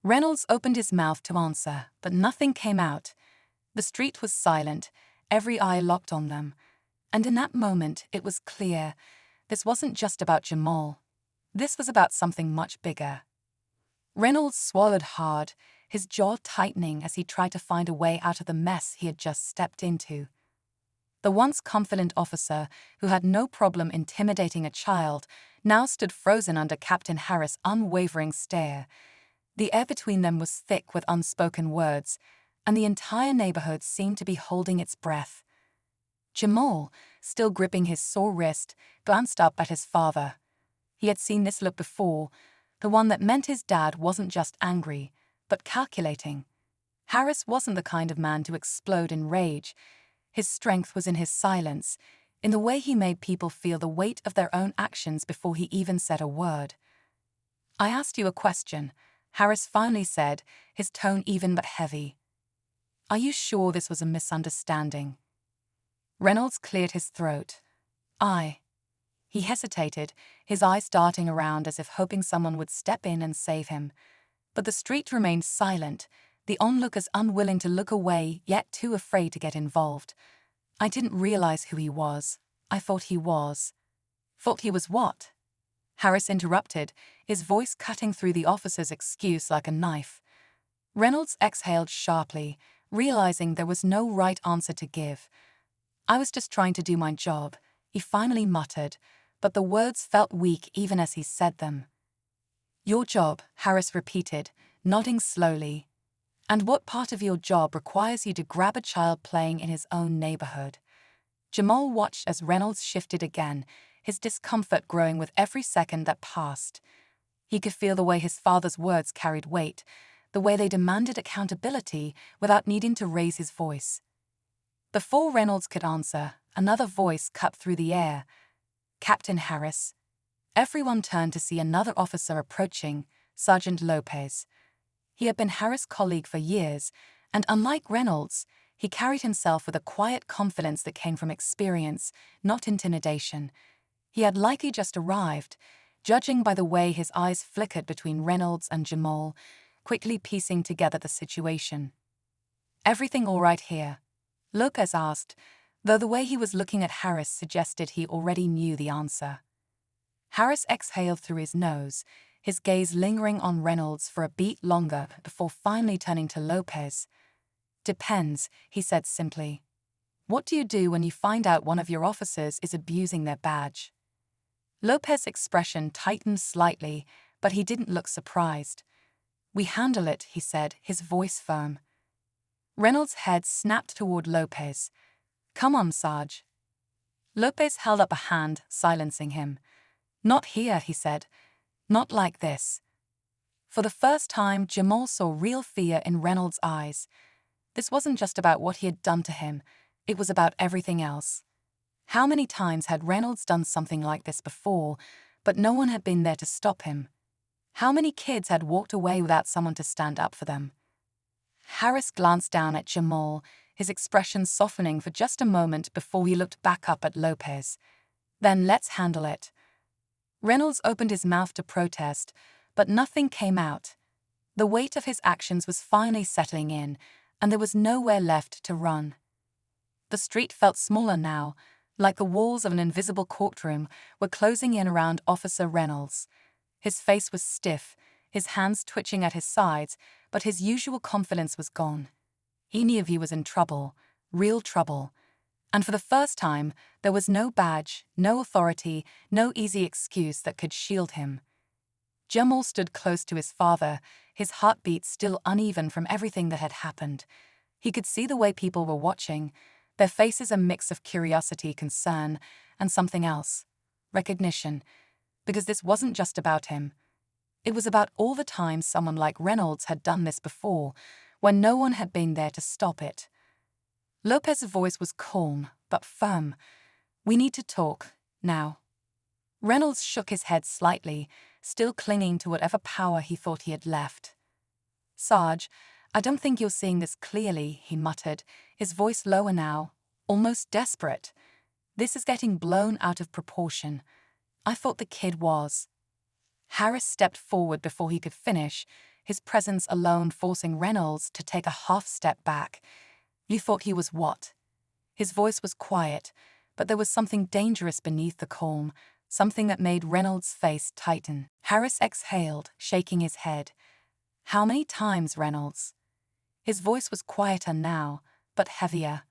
Reynolds opened his mouth to answer, but nothing came out. The street was silent, every eye locked on them. And in that moment, it was clear, this wasn't just about Jamal. This was about something much bigger. Reynolds swallowed hard, his jaw tightening as he tried to find a way out of the mess he had just stepped into. The once confident officer, who had no problem intimidating a child, now stood frozen under Captain Harris' unwavering stare. The air between them was thick with unspoken words, and the entire neighborhood seemed to be holding its breath. Jamal, still gripping his sore wrist, glanced up at his father. He had seen this look before, the one that meant his dad wasn't just angry, but calculating. Harris wasn't the kind of man to explode in rage. His strength was in his silence, in the way he made people feel the weight of their own actions before he even said a word. "I asked you a question," Harris finally said, his tone even but heavy. "Are you sure this was a misunderstanding?" Reynolds cleared his throat. He hesitated, his eyes darting around as if hoping someone would step in and save him. But the street remained silent, the onlookers unwilling to look away yet too afraid to get involved. "I didn't realize who he was. I thought he was." "Thought he was what?" Harris interrupted, his voice cutting through the officer's excuse like a knife. Reynolds exhaled sharply, realizing there was no right answer to give. "I was just trying to do my job," he finally muttered, but the words felt weak even as he said them. "Your job," Harris repeated, nodding slowly. "And what part of your job requires you to grab a child playing in his own neighborhood?" Jamal watched as Reynolds shifted again, his discomfort growing with every second that passed. He could feel the way his father's words carried weight, the way they demanded accountability without needing to raise his voice. Before Reynolds could answer, another voice cut through the air. "Captain Harris." Everyone turned to see another officer approaching, Sergeant Lopez. He had been Harris' colleague for years, and unlike Reynolds, he carried himself with a quiet confidence that came from experience, not intimidation. He had likely just arrived, judging by the way his eyes flickered between Reynolds and Jamal, quickly piecing together the situation. "Everything all right here?" Lopez asked, though the way he was looking at Harris suggested he already knew the answer. Harris exhaled through his nose, his gaze lingering on Reynolds for a beat longer before finally turning to Lopez. "Depends," he said simply. "What do you do when you find out one of your officers is abusing their badge?" Lopez's expression tightened slightly, but he didn't look surprised. "We handle it," he said, his voice firm. Reynolds' head snapped toward Lopez. "Come on, Sarge." Lopez held up a hand, silencing him. "Not here," he said. "Not like this." For the first time, Jamal saw real fear in Reynolds' eyes. This wasn't just about what he had done to him, it was about everything else. How many times had Reynolds done something like this before, but no one had been there to stop him? How many kids had walked away without someone to stand up for them? Harris glanced down at Jamal, his expression softening for just a moment before he looked back up at Lopez. "Then let's handle it." Reynolds opened his mouth to protest, but nothing came out. The weight of his actions was finally settling in, and there was nowhere left to run. The street felt smaller now, like the walls of an invisible courtroom were closing in around Officer Reynolds. His face was stiff, his hands twitching at his sides, but his usual confidence was gone. He knew he was in trouble, real trouble. And for the first time, there was no badge, no authority, no easy excuse that could shield him. Jamal stood close to his father, his heartbeat still uneven from everything that had happened. He could see the way people were watching, their faces a mix of curiosity, concern, and something else, recognition, because this wasn't just about him. It was about all the times someone like Reynolds had done this before, when no one had been there to stop it. Lopez's voice was calm, but firm. "We need to talk, now." Reynolds shook his head slightly, still clinging to whatever power he thought he had left. "Sarge, I don't think you're seeing this clearly," he muttered, his voice lower now, almost desperate. "This is getting blown out of proportion. I thought the kid was." Harris stepped forward before he could finish, his presence alone forcing Reynolds to take a half step back. You thought he was what? His voice was quiet, but there was something dangerous beneath the calm, something that made Reynolds' face tighten. Harris exhaled, shaking his head. How many times, Reynolds? His voice was quieter now, but heavier.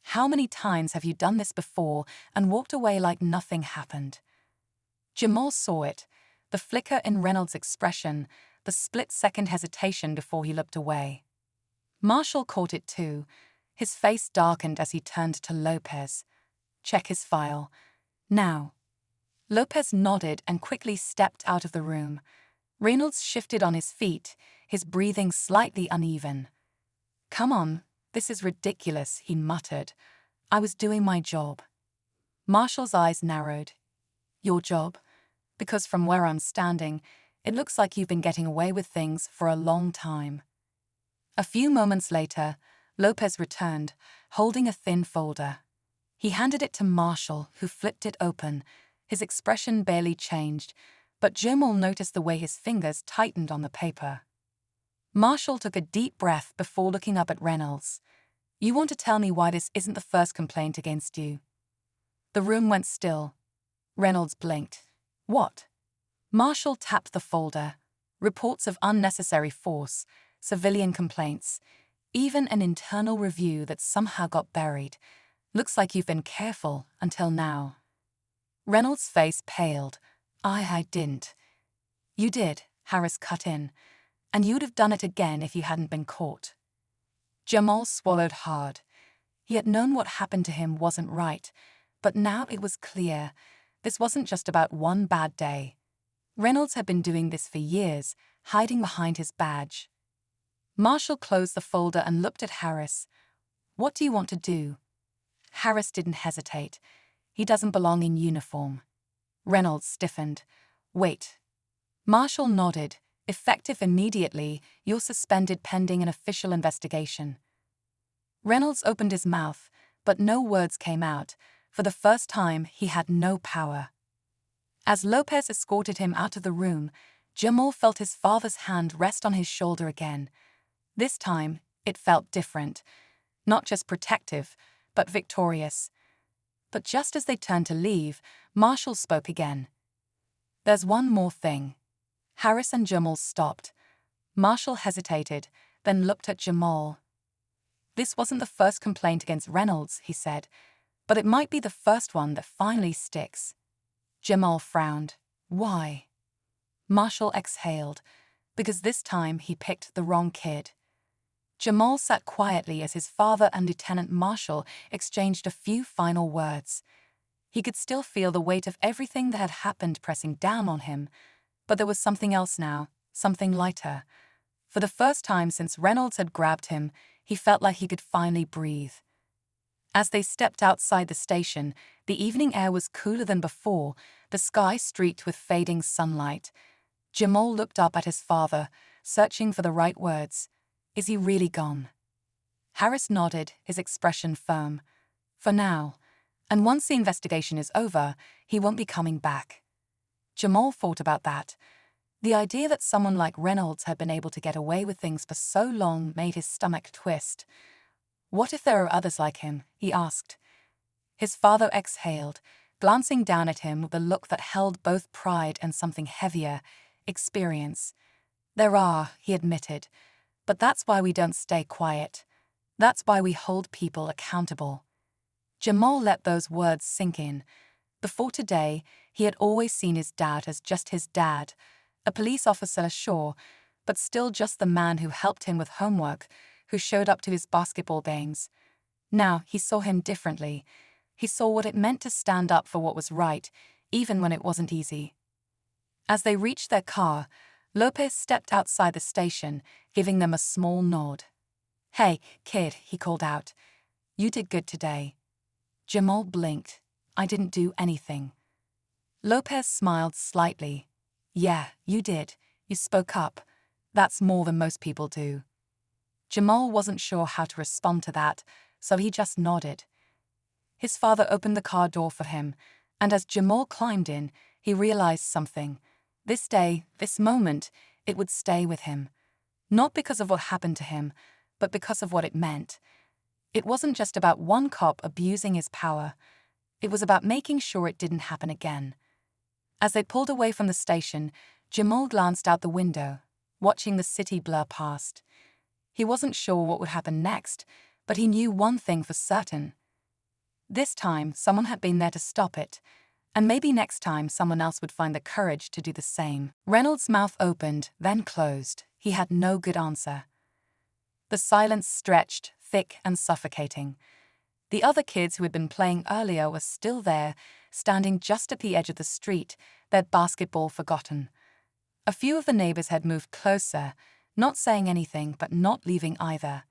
How many times have you done this before and walked away like nothing happened? Jamal saw it, the flicker in Reynolds' expression, the split-second hesitation before he looked away. Marshall caught it too. His face darkened as he turned to Lopez. Check his file. Now. Lopez nodded and quickly stepped out of the room. Reynolds shifted on his feet, his breathing slightly uneven. Come on, this is ridiculous, he muttered. I was doing my job. Marshall's eyes narrowed. Your job? Because from where I'm standing, it looks like you've been getting away with things for a long time. A few moments later, Lopez returned, holding a thin folder. He handed it to Marshall, who flipped it open. His expression barely changed, but Jamal noticed the way his fingers tightened on the paper. Marshall took a deep breath before looking up at Reynolds. You want to tell me why this isn't the first complaint against you? The room went still. Reynolds blinked. What? Marshall tapped the folder. Reports of unnecessary force, civilian complaints, even an internal review that somehow got buried. Looks like you've been careful until now. Reynolds' face paled. I didn't. You did, Harris cut in. And you'd have done it again if you hadn't been caught. Jamal swallowed hard. He had known what happened to him wasn't right, but now it was clear. This wasn't just about one bad day. Reynolds had been doing this for years, hiding behind his badge. Marshall closed the folder and looked at Harris. What do you want to do? Harris didn't hesitate. He doesn't belong in uniform. Reynolds stiffened. Wait. Marshall nodded. Effective immediately, you're suspended pending an official investigation. Reynolds opened his mouth, but no words came out. For the first time, he had no power. As Lopez escorted him out of the room, Jamal felt his father's hand rest on his shoulder again. This time, it felt different. Not just protective, but victorious. But just as they turned to leave, Marshall spoke again. There's one more thing. Harris and Jamal stopped. Marshall hesitated, then looked at Jamal. This wasn't the first complaint against Reynolds, he said, but it might be the first one that finally sticks. Jamal frowned. Why? Marshall exhaled, because this time he picked the wrong kid. Jamal sat quietly as his father and Lieutenant Marshall exchanged a few final words. He could still feel the weight of everything that had happened pressing down on him, but there was something else now, something lighter. For the first time since Reynolds had grabbed him, he felt like he could finally breathe. As they stepped outside the station, the evening air was cooler than before, the sky streaked with fading sunlight. Jamal looked up at his father, searching for the right words. Is he really gone? Harris nodded, his expression firm. For now. And once the investigation is over, he won't be coming back. Jamal thought about that. The idea that someone like Reynolds had been able to get away with things for so long made his stomach twist. What if there are others like him? He asked. His father exhaled, glancing down at him with a look that held both pride and something heavier, experience. There are, he admitted. But that's why we don't stay quiet. That's why we hold people accountable. Jamal let those words sink in. Before today, he had always seen his dad as just his dad, a police officer, sure, but still just the man who helped him with homework, who showed up to his basketball games. Now he saw him differently. He saw what it meant to stand up for what was right, even when it wasn't easy. As they reached their car, Lopez stepped outside the station, giving them a small nod. Hey, kid, he called out. You did good today. Jamal blinked. I didn't do anything. Lopez smiled slightly. Yeah, you did. You spoke up. That's more than most people do. Jamal wasn't sure how to respond to that, so he just nodded. His father opened the car door for him, and as Jamal climbed in, he realized something. This day, this moment, it would stay with him. Not because of what happened to him, but because of what it meant. It wasn't just about one cop abusing his power. It was about making sure it didn't happen again. As they pulled away from the station, Jamal glanced out the window, watching the city blur past. He wasn't sure what would happen next, but he knew one thing for certain. This time, someone had been there to stop it, and maybe next time someone else would find the courage to do the same. Reynolds' mouth opened, then closed. He had no good answer. The silence stretched, thick and suffocating. The other kids who had been playing earlier were still there, standing just at the edge of the street, their basketball forgotten. A few of the neighbors had moved closer, not saying anything but not leaving either.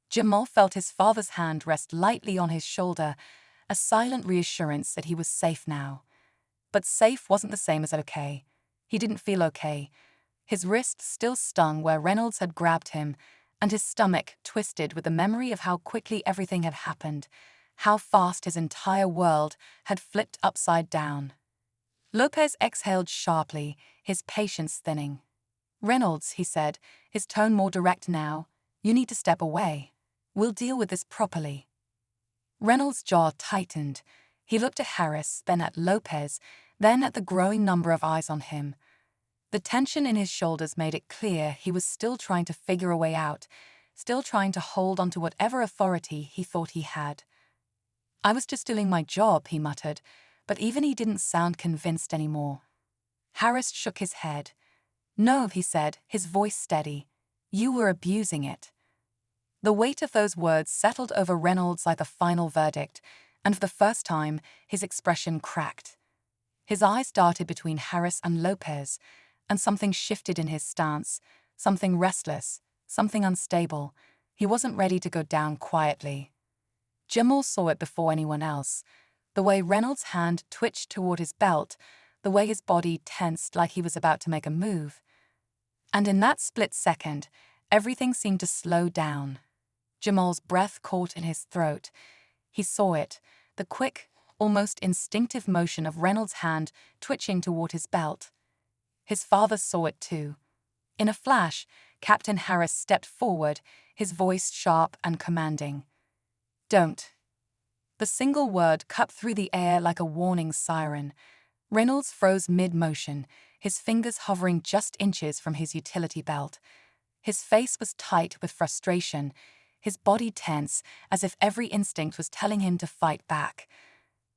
Jamal felt his father's hand rest lightly on his shoulder, a silent reassurance that he was safe now. But safe wasn't the same as okay. He didn't feel okay. His wrist still stung where Reynolds had grabbed him, and his stomach twisted with the memory of how quickly everything had happened, how fast his entire world had flipped upside down. Lopez exhaled sharply, his patience thinning. "Reynolds," he said, his tone more direct now, "you need to step away. We'll deal with this properly." Reynolds' jaw tightened. He looked at Harris, then at Lopez, then at the growing number of eyes on him. The tension in his shoulders made it clear he was still trying to figure a way out, still trying to hold onto whatever authority he thought he had. "I was just doing my job," he muttered, but even he didn't sound convinced anymore. Harris shook his head. "No," he said, his voice steady. "You were abusing it." The weight of those words settled over Reynolds like the final verdict, and for the first time, his expression cracked. His eyes darted between Harris and Lopez, and something shifted in his stance, something restless, something unstable. He wasn't ready to go down quietly. Jamal saw it before anyone else, the way Reynolds' hand twitched toward his belt, the way his body tensed like he was about to make a move. And in that split second, everything seemed to slow down. Jamal's breath caught in his throat. He saw it, the quick, almost instinctive motion of Reynolds' hand twitching toward his belt. His father saw it too. In a flash, Captain Harris stepped forward, his voice sharp and commanding. "Don't." The single word cut through the air like a warning siren. Reynolds froze mid-motion, his fingers hovering just inches from his utility belt. His face was tight with frustration, his body tense, as if every instinct was telling him to fight back.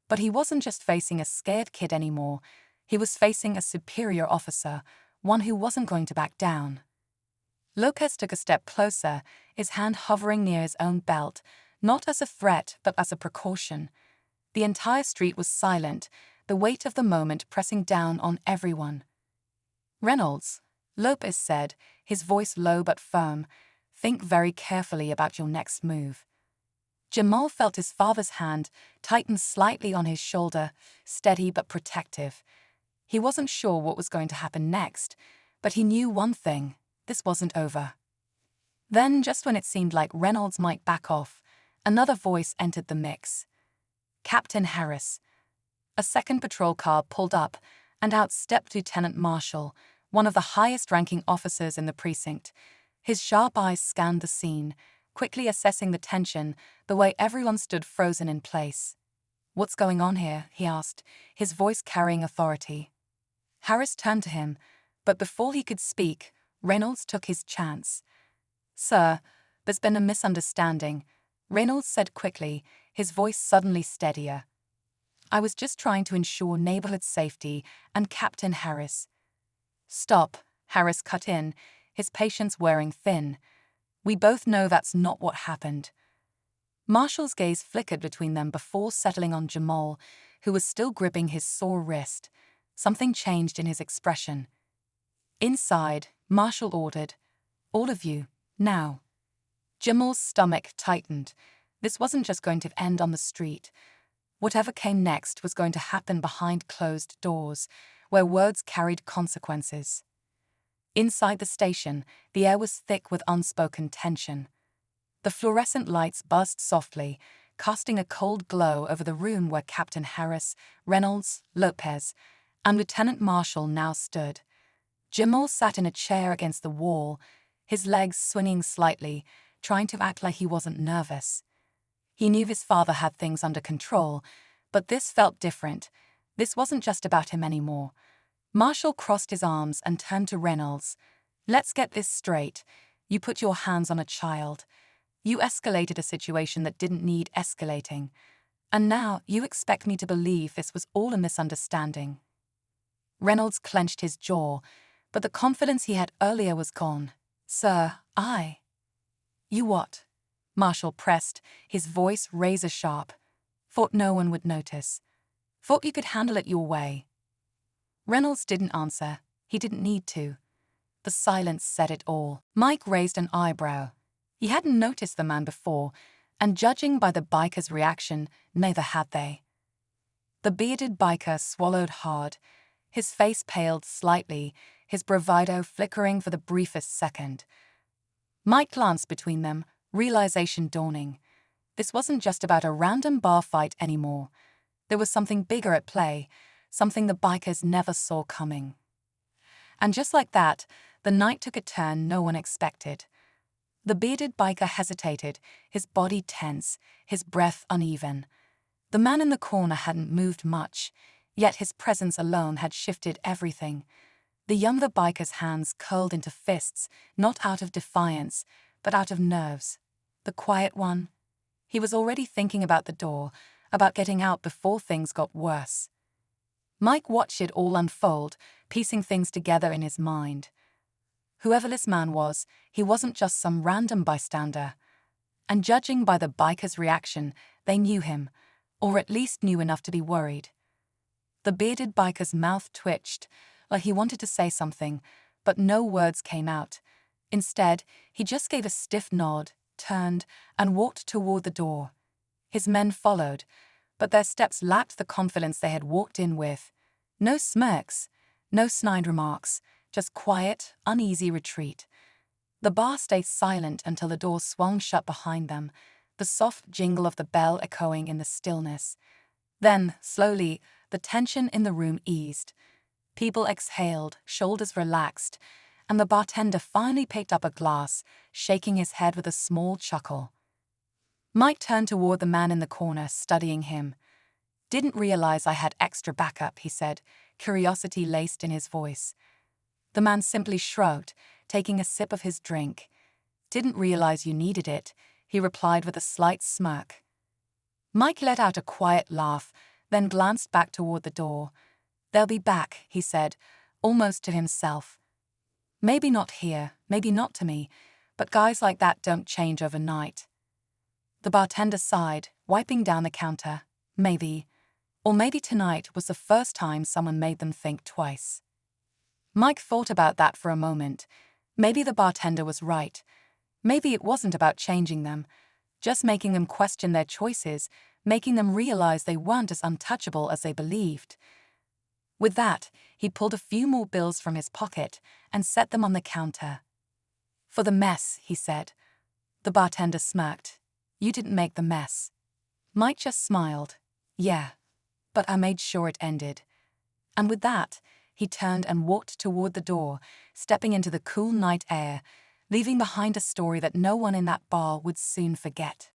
But he wasn't just facing a scared kid anymore. He was facing a superior officer, one who wasn't going to back down. Lopez took a step closer, his hand hovering near his own belt, not as a threat but as a precaution. The entire street was silent, the weight of the moment pressing down on everyone. "Reynolds," Lopez said, his voice low but firm, "think very carefully about your next move." Jamal felt his father's hand tighten slightly on his shoulder, steady but protective. He wasn't sure what was going to happen next, but he knew one thing: this wasn't over. Then, just when it seemed like Reynolds might back off, another voice entered the mix. "Captain Harris." A second patrol car pulled up, and out stepped Lieutenant Marshall, one of the highest-ranking officers in the precinct. His sharp eyes scanned the scene, quickly assessing the tension, the way everyone stood frozen in place. "What's going on here?" he asked, his voice carrying authority. Harris turned to him, but before he could speak, Reynolds took his chance. "Sir, there's been a misunderstanding," Reynolds said quickly, his voice suddenly steadier. "I was just trying to ensure neighborhood safety and Captain Harris." "Stop," Harris cut in, his patience wearing thin. "We both know that's not what happened." Marshall's gaze flickered between them before settling on Jamal, who was still gripping his sore wrist. Something changed in his expression. "Inside," Marshall ordered. "All of you, now." Jamal's stomach tightened. This wasn't just going to end on the street. Whatever came next was going to happen behind closed doors, where words carried consequences. Inside the station, the air was thick with unspoken tension. The fluorescent lights buzzed softly, casting a cold glow over the room where Captain Harris, Reynolds, Lopez, and Lieutenant Marshall now stood. Jamal sat in a chair against the wall, his legs swinging slightly, trying to act like he wasn't nervous. He knew his father had things under control, but this felt different. This wasn't just about him anymore. Marshall crossed his arms and turned to Reynolds. "Let's get this straight. You put your hands on a child. You escalated a situation that didn't need escalating. And now you expect me to believe this was all a misunderstanding." Reynolds clenched his jaw, but the confidence he had earlier was gone. "Sir, You what?" Marshall pressed, his voice razor-sharp. "Thought no one would notice. Thought you could handle it your way." Reynolds didn't answer. He didn't need to. The silence said it all. Mike raised an eyebrow. He hadn't noticed the man before, and judging by the biker's reaction, neither had they. The bearded biker swallowed hard. His face paled slightly, his bravado flickering for the briefest second. Mike glanced between them, realization dawning. This wasn't just about a random bar fight anymore. There was something bigger at play, something the bikers never saw coming. And just like that, the night took a turn no one expected. The bearded biker hesitated, his body tense, his breath uneven. The man in the corner hadn't moved much, yet his presence alone had shifted everything. The younger biker's hands curled into fists, not out of defiance, but out of nerves. The quiet one? He was already thinking about the door, about getting out before things got worse. Mike watched it all unfold, piecing things together in his mind. Whoever this man was, he wasn't just some random bystander. And judging by the biker's reaction, they knew him, or at least knew enough to be worried. The bearded biker's mouth twitched, like he wanted to say something, but no words came out. Instead, he just gave a stiff nod, turned, and walked toward the door. His men followed, but their steps lacked the confidence they had walked in with. No smirks, no snide remarks, just quiet, uneasy retreat. The bar stayed silent until the door swung shut behind them, the soft jingle of the bell echoing in the stillness. Then, slowly, the tension in the room eased. People exhaled, shoulders relaxed, and the bartender finally picked up a glass, shaking his head with a small chuckle. Mike turned toward the man in the corner, studying him. "Didn't realize I had extra backup," he said, curiosity laced in his voice. The man simply shrugged, taking a sip of his drink. "Didn't realize you needed it," he replied with a slight smirk. Mike let out a quiet laugh, then glanced back toward the door. "They'll be back," he said, almost to himself. "Maybe not here, maybe not to me, but guys like that don't change overnight." The bartender sighed, wiping down the counter. Maybe. Or maybe tonight was the first time someone made them think twice. Mike thought about that for a moment. Maybe the bartender was right. Maybe it wasn't about changing them, just making them question their choices, making them realize they weren't as untouchable as they believed. With that, he pulled a few more bills from his pocket and set them on the counter. "For the mess," he said. The bartender smirked. "You didn't make the mess." Mike just smiled. "Yeah, but I made sure it ended." And with that, he turned and walked toward the door, stepping into the cool night air, leaving behind a story that no one in that bar would soon forget.